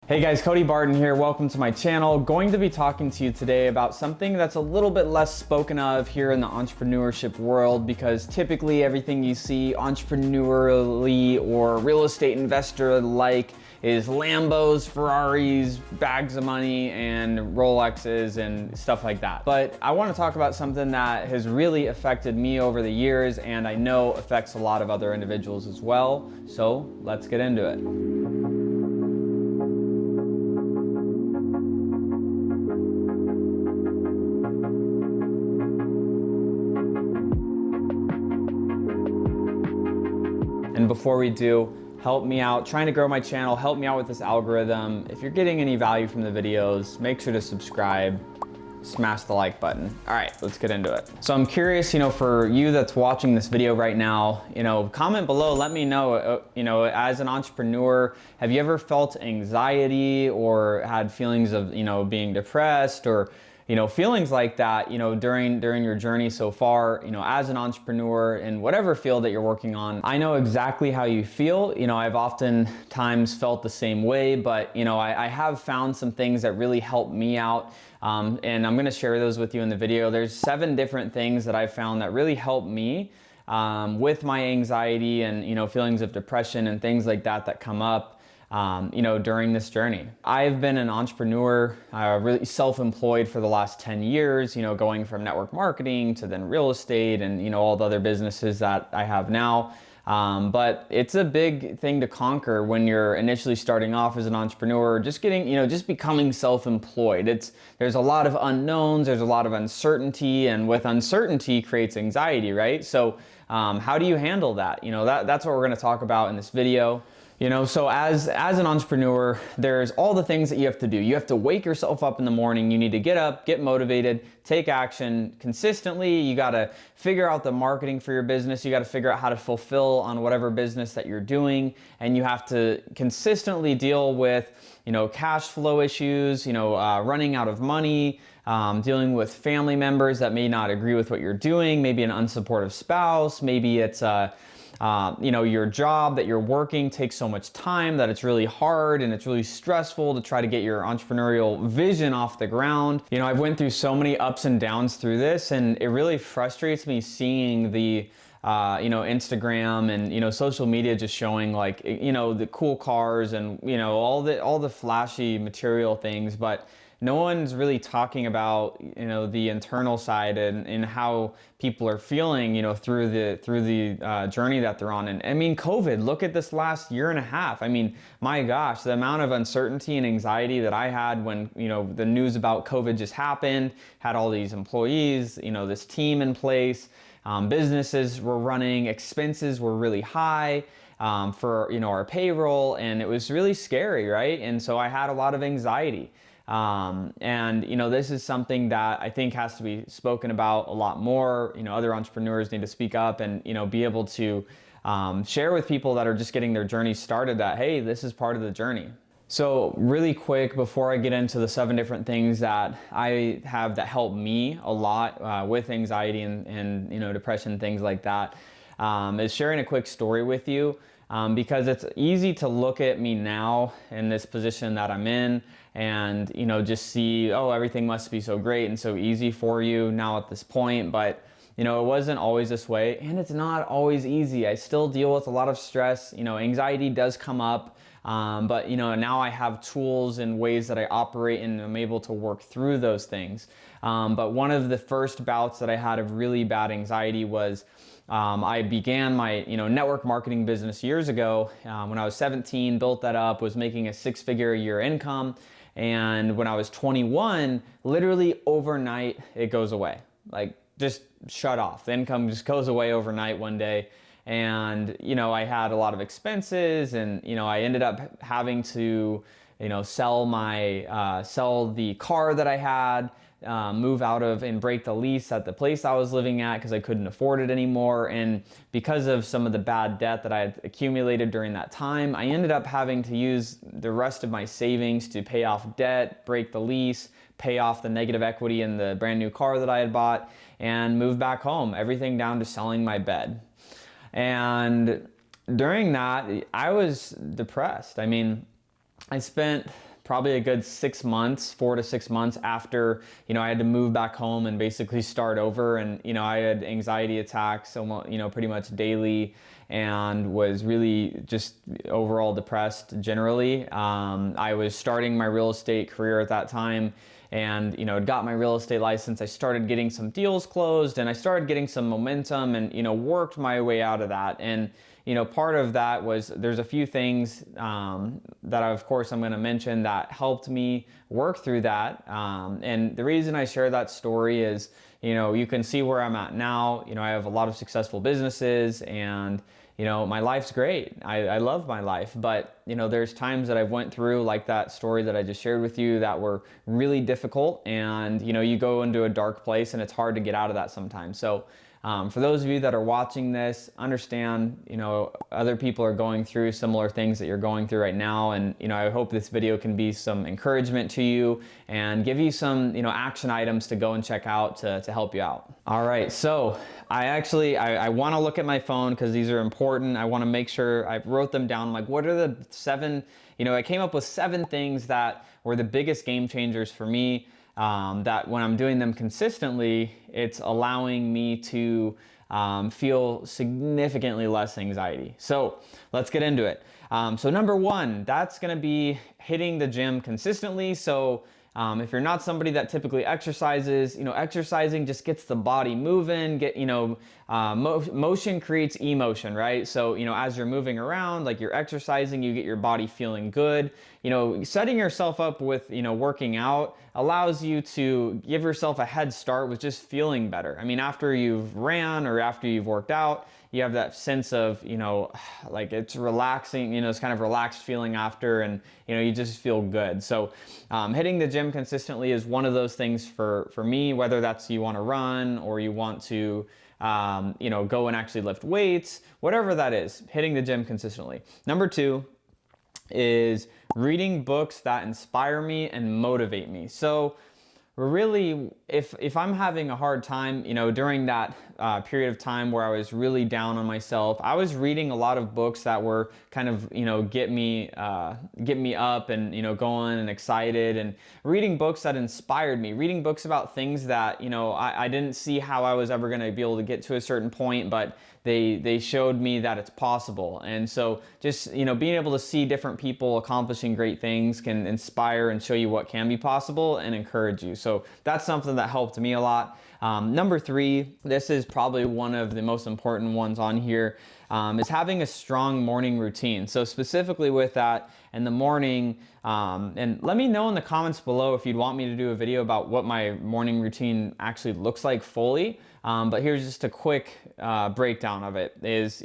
Hey guys, Cody Barton here. Welcome to my channel. Going to be talking to you today about something that's a little bit less spoken of here in the entrepreneurship world, because typically everything you see entrepreneurially or real estate investor like is Lambos, Ferraris, bags of money, and Rolexes and stuff like that. But I want to talk about something that has really affected me over the years, and I know affects a lot of other individuals as well. So let's get into it. And before we do, help me out, trying to grow my channel, help me out with this algorithm. If you're getting any value from the videos, make sure to subscribe, smash the like button. All right, let's get into it. So I'm curious, for you that's watching this video right now, comment below, let me know, as an entrepreneur, have you ever felt anxiety or had feelings of, being depressed or feelings like that, during your journey so far, as an entrepreneur in whatever field that you're working on. I know exactly how you feel. I've oftentimes felt the same way, but I have found some things that really help me out. And I'm gonna share those with you in the video. There's 7 different things that I've found that really help me with my anxiety and, feelings of depression and things like that that come up. During this journey. I've been an entrepreneur, really self-employed for the last 10 years, going from network marketing to then real estate and, all the other businesses that I have now. But it's a big thing to conquer when you're initially starting off as an entrepreneur, just getting, just becoming self-employed. There's a lot of unknowns, there's a lot of uncertainty, and with uncertainty creates anxiety, right? So how do you handle that? That's what we're gonna talk about in this video. So as an entrepreneur, there's all the things that you have to do. You have to wake yourself up in the morning. You need to get up, get motivated, take action consistently. You got to figure out the marketing for your business. You got to figure out how to fulfill on whatever business that you're doing. And you have to consistently deal with, cash flow issues, running out of money, dealing with family members that may not agree with what you're doing, maybe an unsupportive spouse, maybe it's your job that you're working takes so much time that it's really hard and it's really stressful to try to get your entrepreneurial vision off the ground. I've went through so many ups and downs through this, and it really frustrates me seeing the Instagram and, social media just showing like, the cool cars and, all the flashy material things, but no one's really talking about, the internal side and how people are feeling, through the journey that they're on. And I mean, COVID, look at this last year and a half. I mean, my gosh, the amount of uncertainty and anxiety that I had when, the news about COVID just happened, had all these employees, this team in place, businesses were running, expenses were really high. For our payroll, and it was really scary, right? And so I had a lot of anxiety. This is something that I think has to be spoken about a lot more. Other entrepreneurs need to speak up and, be able to share with people that are just getting their journey started that, hey, this is part of the journey. So really quick, before I get into the 7 different things that I have that help me a lot with anxiety and depression, things like that, is sharing a quick story with you. Because it's easy to look at me now in this position that I'm in and, just see, oh, everything must be so great and so easy for you now at this point. But, it wasn't always this way, and it's not always easy. I still deal with a lot of stress. Anxiety does come up. But now I have tools and ways that I operate and I'm able to work through those things. But one of the first bouts that I had of really bad anxiety was I began my network marketing business years ago when I was 17, built that up, was making a 6-figure a year income. And when I was 21, literally overnight, it goes away. Like just shut off. The income just goes away overnight one day. And, I had a lot of expenses and, I ended up having to, sell the car that I had, move out of and break the lease at the place I was living at because I couldn't afford it anymore. And because of some of the bad debt that I had accumulated during that time, I ended up having to use the rest of my savings to pay off debt, break the lease, pay off the negative equity in the brand new car that I had bought, and move back home, everything down to selling my bed. And during that, I was depressed. I mean, I spent probably a good 6 months, 4 to 6 months after, I had to move back home and basically start over. And, I had anxiety attacks, pretty much daily, and was really just overall depressed generally. I was starting my real estate career at that time, and got my real estate license. I started getting some deals closed, and I started getting some momentum, and worked my way out of that. And part of that was, there's a few things that of course I'm going to mention that helped me work through that. And the reason I share that story is, you can see where I'm at now. I have a lot of successful businesses, and my life's great. I love my life, but there's times that I've went through, like that story that I just shared with you, that were really difficult, and you go into a dark place, and it's hard to get out of that sometimes. So for those of you that are watching this, understand, other people are going through similar things that you're going through right now. And, I hope this video can be some encouragement to you and give you some, action items to go and check out to help you out. All right. So I want to look at my phone because these are important. I want to make sure I wrote them down. Like, what are the 7, I came up with 7 things that were the biggest game changers for me. That when I'm doing them consistently, it's allowing me to feel significantly less anxiety. So let's get into it. So number 1, that's going to be hitting the gym consistently. So if you're not somebody that typically exercises, exercising just gets the body moving, motion creates emotion, right? So, as you're moving around, like you're exercising, you get your body feeling good. Setting yourself up with, working out allows you to give yourself a head start with just feeling better. I mean, after you've ran or after you've worked out, you have that sense of, like it's relaxing, it's kind of relaxed feeling after, and, you just feel good. So hitting the gym consistently is one of those things for me, whether that's you want to run or you want to, go and actually lift weights, whatever that is, hitting the gym consistently. Number 2 is reading books that inspire me and motivate me. So really, if I'm having a hard time, during that period of time where I was really down on myself, I was reading a lot of books that were kind of, get me up and, going and excited, and reading books that inspired me, reading books about things that, I didn't see how I was ever going to be able to get to a certain point, but they showed me that it's possible. And so just, being able to see different people accomplishing great things can inspire and show you what can be possible and encourage you. So that's something that helped me a lot. Number 3, this is probably one of the most important ones on here, is having a strong morning routine. So specifically with that in the morning, and let me know in the comments below if you'd want me to do a video about what my morning routine actually looks like fully. But here's just a quick breakdown of it is,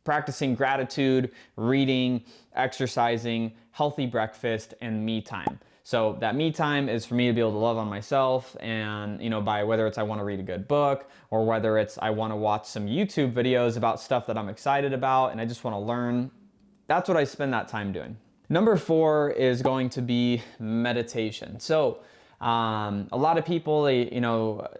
practicing gratitude, reading, exercising, healthy breakfast, and me time. So that me time is for me to be able to love on myself, and by whether it's I want to read a good book, or whether it's I want to watch some YouTube videos about stuff that I'm excited about and I just want to learn. That's what I spend that time doing. Number 4 is going to be meditation. So a lot of people, they,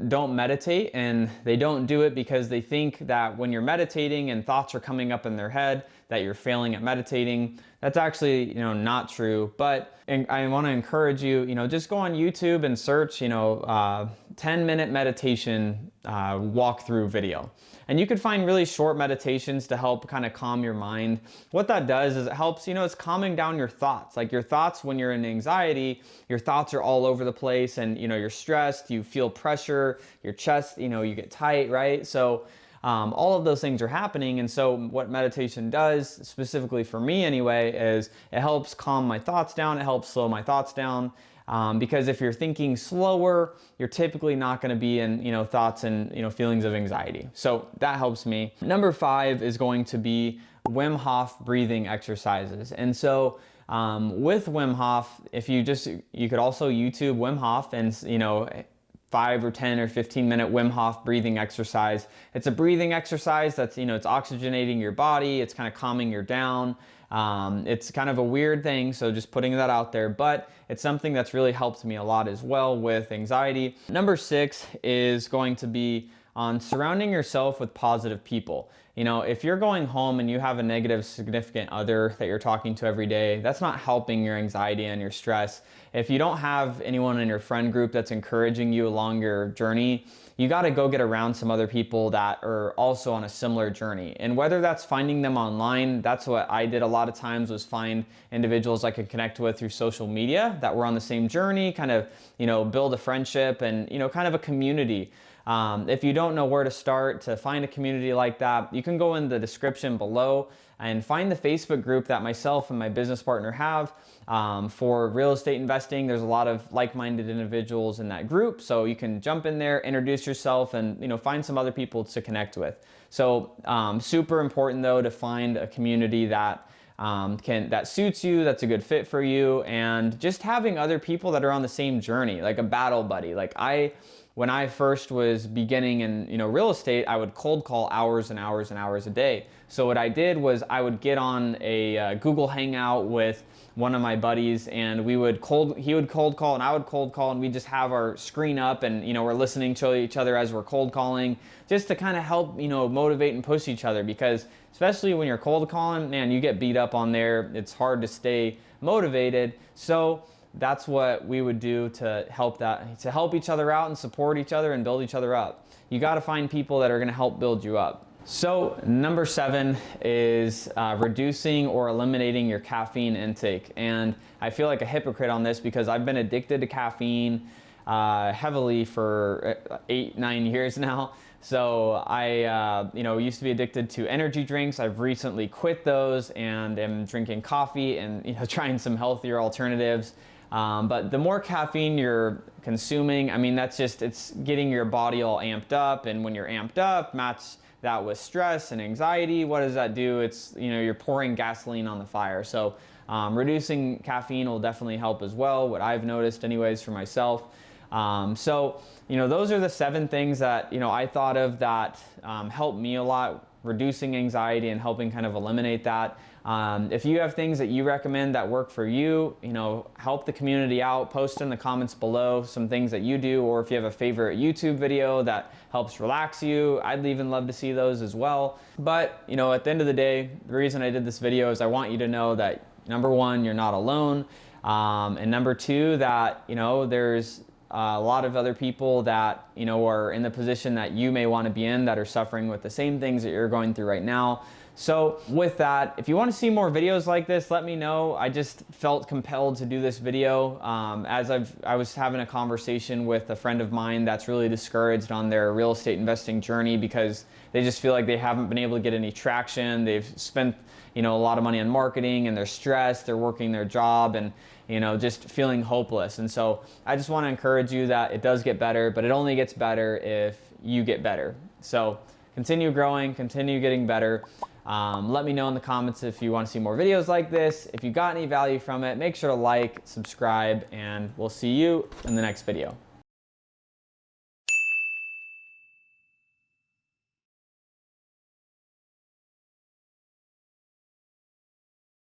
don't meditate, and they don't do it because they think that when you're meditating and thoughts are coming up in their head, that you're failing at meditating. That's actually, not true. But I want to encourage you, just go on YouTube and search, 10-minute meditation walkthrough video. And you could find really short meditations to help kind of calm your mind. What that does is it helps, it's calming down your thoughts. Like your thoughts, when you're in anxiety, your thoughts are all over the place, and, you're stressed, you feel pressure, your chest, you get tight, right? So all of those things are happening. And so what meditation does, specifically for me anyway, is it helps calm my thoughts down. It helps slow my thoughts down. Because if you're thinking slower, you're typically not going to be in, thoughts and, feelings of anxiety. So that helps me. Number 5 is going to be Wim Hof breathing exercises. And so with Wim Hof, you could also YouTube Wim Hof and, 5 or 10 or 15-minute Wim Hof breathing exercise. It's a breathing exercise that's, it's oxygenating your body. It's kind of calming you down. It's kind of a weird thing, so just putting that out there, but it's something that's really helped me a lot as well with anxiety. Number 6 is going to be on surrounding yourself with positive people. You know, if you're going home and you have a negative significant other that you're talking to every day, that's not helping your anxiety and your stress. If you don't have anyone in your friend group that's encouraging you along your journey, you got to go get around some other people that are also on a similar journey. And whether that's finding them online, that's what I did a lot of times, was find individuals I could connect with through social media that were on the same journey, kind of, you know, build a friendship and, you know, kind of a community. If you don't know where to start to find a community like that, you can go in the description below and find the Facebook group that myself and my business partner have for real estate investing. There's a lot of like-minded individuals in that group, so you can jump in there, introduce yourself, and, you know, find some other people to connect with. So super important though to find a community that that suits you, that's a good fit for you, and just having other people that are on the same journey, like a battle buddy. Like when I first was beginning in, you know, real estate, I would cold call hours and hours and hours a day. So what I did was I would get on a Google Hangout with one of my buddies, and he would cold call and I would cold call, and we just have our screen up, and, you know, we're listening to each other as we're cold calling, just to kind of help, you know, motivate and push each other, because especially when you're cold calling, man, you get beat up on there. It's hard to stay motivated. So that's what we would do to help each other out and support each other and build each other up. You got to find people that are going to help build you up. So number 7 is reducing or eliminating your caffeine intake. And I feel like a hypocrite on this because I've been addicted to caffeine heavily for 8-9 years now. So I you know, used to be addicted to energy drinks. I've recently quit those and am drinking coffee and, you know, trying some healthier alternatives. But the more caffeine you're consuming, I mean, it's getting your body all amped up. And when you're amped up, match that with stress and anxiety, what does that do? It's, you know, you're pouring gasoline on the fire. So reducing caffeine will definitely help as well, what I've noticed anyways for myself. So, you know, those are the 7 things that, you know, I thought of that helped me a lot, reducing anxiety and helping kind of eliminate that. If you have things that you recommend that work for you, you know, help the community out, post in the comments below some things that you do, or if you have a favorite YouTube video that helps relax you, I'd even love to see those as well. But, you know, at the end of the day, the reason I did this video is I want you to know that, number 1, you're not alone. And number 2, that, you know, there's a lot of other people that, you know, are in the position that you may want to be in, that are suffering with the same things that you're going through right now. So with that, if you want to see more videos like this, let me know. I just felt compelled to do this video as I was having a conversation with a friend of mine that's really discouraged on their real estate investing journey because they just feel like they haven't been able to get any traction. They've spent, you know, a lot of money on marketing, and they're stressed, they're working their job, and, you know, just feeling hopeless. And so I just want to encourage you that it does get better, but it only gets better if you get better. So continue growing, continue getting better. Let me know in the comments if you want to see more videos like this. If you got any value from it, make sure to like, subscribe, and we'll see you in the next video.